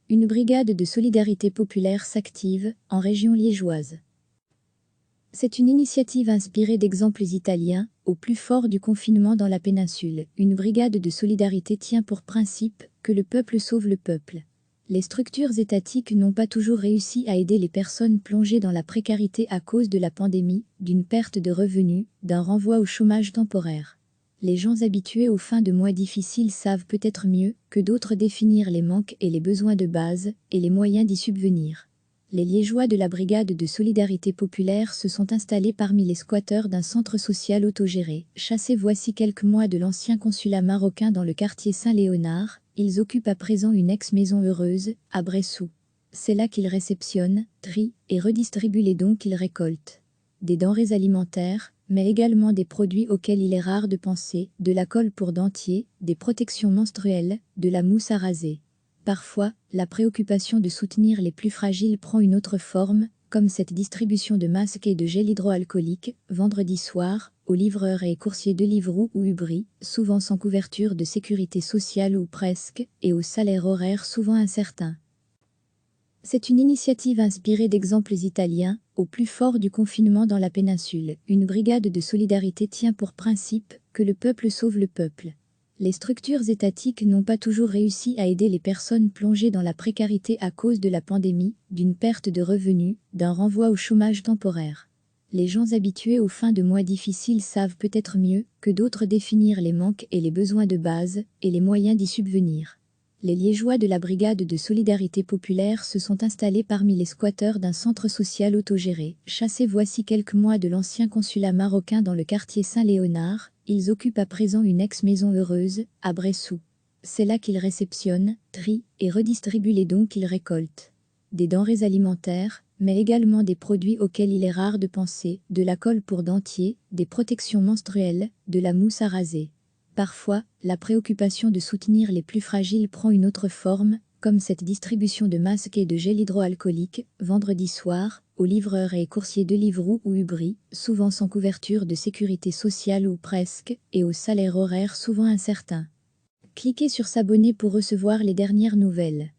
Une brigade de solidarité populaire s'active en région liégeoise. C'est une initiative inspirée d'exemples italiens. Au plus fort du confinement dans la péninsule, une brigade de solidarité tient pour principe que le peuple sauve le peuple. Les structures étatiques n'ont pas toujours réussi à aider les personnes plongées dans la précarité à cause de la pandémie, d'une perte de revenus, d'un renvoi au chômage temporaire. Les gens habitués aux fins de mois difficiles savent peut-être mieux que d'autres définir les manques et les besoins de base et les moyens d'y subvenir. Les Liégeois de la brigade de solidarité populaire se sont installés parmi les squatteurs d'un centre social autogéré. Chassés voici quelques mois de l'ancien consulat marocain dans le quartier Saint-Léonard, ils occupent à présent une ex-maison heureuse, à Bressou. C'est là qu'ils réceptionnent, trient et redistribuent les dons qu'ils récoltent. Des denrées alimentaires, mais également des produits auxquels il est rare de penser, de la colle pour dentier, des protections menstruelles, de la mousse à raser. Parfois, la préoccupation de soutenir les plus fragiles prend une autre forme, comme cette distribution de masques et de gel hydroalcoolique, vendredi soir, aux livreurs et coursiers de Deliveroo ou Ubri, souvent sans couverture de sécurité sociale ou presque, et aux salaires horaires souvent incertains. C'est une initiative inspirée d'exemples italiens. Au plus fort du confinement dans la péninsule, une brigade de solidarité tient pour principe que le peuple sauve le peuple. Les structures étatiques n'ont pas toujours réussi à aider les personnes plongées dans la précarité à cause de la pandémie, d'une perte de revenus, d'un renvoi au chômage temporaire. Les gens habitués aux fins de mois difficiles savent peut-être mieux que d'autres définir les manques et les besoins de base et les moyens d'y subvenir. Les Liégeois de la brigade de solidarité populaire se sont installés parmi les squatteurs d'un centre social autogéré. Chassés voici quelques mois de l'ancien consulat marocain dans le quartier Saint-Léonard, ils occupent à présent une ex-maison heureuse, à Bressou. C'est là qu'ils réceptionnent, trient et redistribuent les dons qu'ils récoltent. Des denrées alimentaires, mais également des produits auxquels il est rare de penser, de la colle pour dentier, des protections menstruelles, de la mousse à raser. Parfois, la préoccupation de soutenir les plus fragiles prend une autre forme, comme cette distribution de masques et de gel hydroalcoolique, vendredi soir, aux livreurs et coursiers de Deliveroo ou Ubri, souvent sans couverture de sécurité sociale ou presque, et aux salaires horaires souvent incertains. Cliquez sur s'abonner pour recevoir les dernières nouvelles.